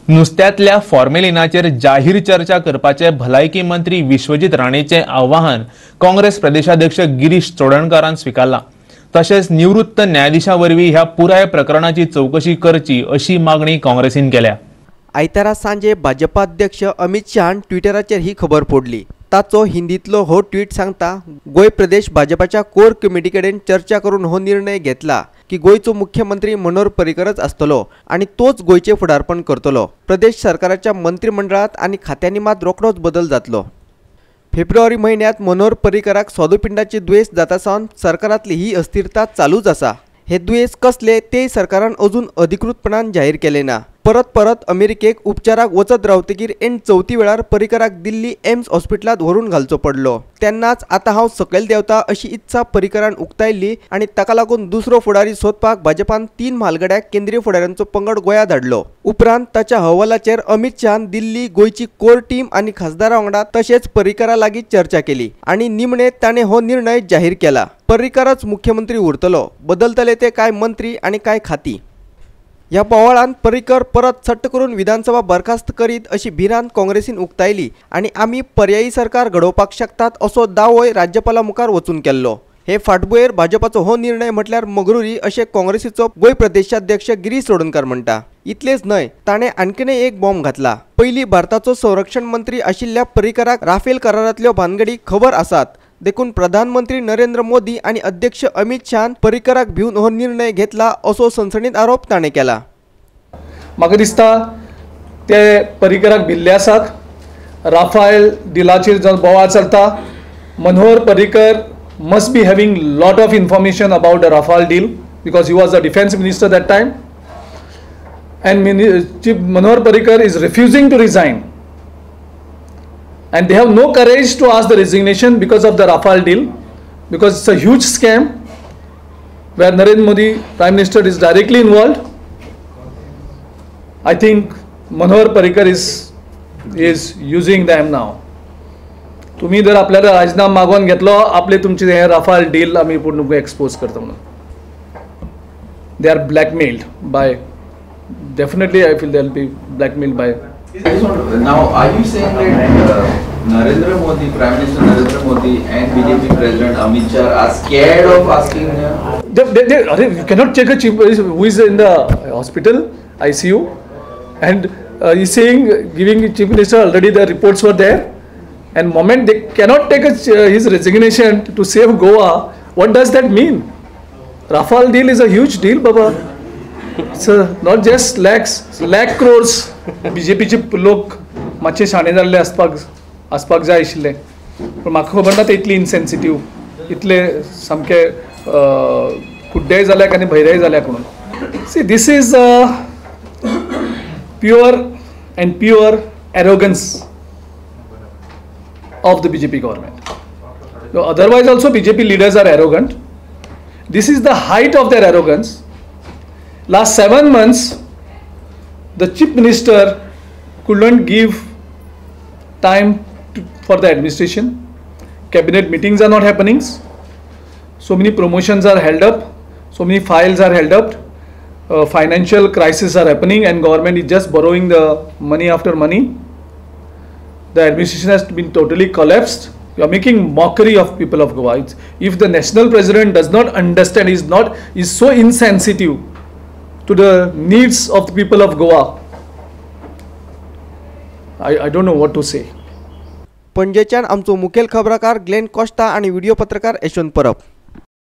नुस्त्यातल्या फॉर्मेलिनाचेर जाहीर चर्चा करपाचे भलायकी मंत्री विश्वजीत राणेचे आवाहन काँग्रेस प्रदेशाध्यक्ष गिरीश चोडणकरान स्वीकारला। तशेंच निवृत्त न्यायाधीशावरवीं ह्या पुराय प्रकरणाची चौकशी करची अशी मागणी काँग्रेसीन केल्या। आयतारा सांजे भाजपा अध्यक्ष अमित शहान ट्विटराचेर ही खबर पडली। ताचो हिंदीतलो हो ट्वीट सांगता, गोय प्रदेश भाजपाच्या कोर कमिटी कडेन चर्चा करून हो निर्णय घेतला की गोयचो मुख्यमंत्री मनोहर पर्रीकरच आसतलो आणि तोच गोयचे फुडारपण करतलो। प्रदेश सरकाराच्या मंत्रिमंडळात आणि खात्यांनी मात रोखडोच बदल जातलो। फेब्रुवारी महिन्यात मनोहर पर्रीकराक स्वादुपिंडाची दुयेस जाता सावन सरकारातली ही अस्थिरता चालूच आसा। हे दुयेस कसले ते सरकारान अजून अधिकृतपणान जाहीर केले ना। परत अमेरिकेक उपचाराक वचत रावतकीर एन चौथी वेळार पर्रीकराक दिल्ली एम्स हॉस्पिटलात व्हरून घालचो पडलो। तेन्नाच आता हांव सकयल देवता अशी इत्सा पर्रीकरान उक्तायल्ली आणि ताका लागून दुसरो फुडारी सोदपाक भाजपान 3 म्हालगड्याक केंद्रीय फुडाऱ्यांचो पंगड गोंयांत धाडलो। उपरांत ताच्या अहवालाचेर अमित शहान दिल्ली गोयची कोर टीम आणि खासदारां वांगडा तशेंच पर्रीकरा लागीं चर्चा केली आणि निमणे ताणें हो निर्णय जाहीर केला। पर्रीकरच मुख्यमंत्री उरतलो, बदलतले ते काय मंत्री आणि काय खाती। ह्या बोवाळान पर्रीकर परत सट्ट करून विधानसभा बरखास्त करीत अशी भिरांत काँग्रेसीन उक्तायली आणि आमी पर्यायी सरकार घडोवपाक शकतात असो दावोय राज्यपाला मुखार वचून केल्लो। हे फाटभुंयेर भाजपाचो हो निर्णय म्हटल्यार मगरुरी अशें काँग्रेसीचो गोंय प्रदेशाध्यक्ष गिरीश चोडणकर म्हणटा। इतलेच न्हय, ताणें आणखीनय एक बॉम्ब घातला। पयलीं भारताचो संरक्षण मंत्री आशिल्ल्या पर्रीकराक राफेल करारांतल्यो भानगडी खबर आसात, देखून प्रधानमंत्री नरेंद्र मोदी आणि अध्यक्ष अमित शहान पर्रीकराक भिवन हो निर्णय घेतला असो सनसनीत आरोप ताणें केला। म्हाका दिसता ते पर्रीकराक भिल्ले आसात। राफेल डिलाचेर जो बोवाळ चलता, Manohar Parrikar must be having lot of information about the Rafale deal because he was the defense minister that time, and Chief Manohar Parrikar is refusing to resign, and they have no courage to ask the resignation because of the Rafale deal, because it's a huge scam where Narendra Modi Prime Minister is directly involved. I think Manohar Parrikar is using them now. तुम्ही जर आपल्याला राजीनामा मागून घेतलो, आपले तुमचे हे Rafale deal आम्ही पूर्ण एक्सपोज करतो म्हणून they are blackmailed by, definitely I feel they will be blackmailed by. Now are you saying that Narendra Modi, Prime Minister Narendra Modi and BJP President Amit Shah are scared of asking you cannot check a chief who is in the hospital ICU and he's saying, giving chief minister, already the reports were there. And moment they cannot take his resignation to save Goa, what does that mean? Rafale deal is a huge deal, Baba. It's not just lakhs, lakh crores. BJP चे लोक मातशे शाणे जाल्ले आसपाक जाय आशिल्ले, पण म्हाका खबर ना ते इतली इनसेन्सिटिव्ह, इतले सामके कुड्डेय जाल्याक आनी भैरेय जाल्याक म्हणून। See, this is pure and pure arrogance of the BJP government. So otherwise also BJP leaders are arrogant. This is the height of their arrogance. Last 7 months the chief minister couldn't give time for the administration. Cabinet meetings are not happening. So many promotions are held up. So many files are held up. Financial crises are happening and government is just borrowing the money after money. The administration has been totally collapsed. You are making mockery of people of Goa. If the national president does not understand, is so insensitive to the needs of the people of Goa, I don't know what to say. पणजेच्यान आमचो मुखेल खबराकार Glenn Costa आणि video पत्रकार यशवंत परब।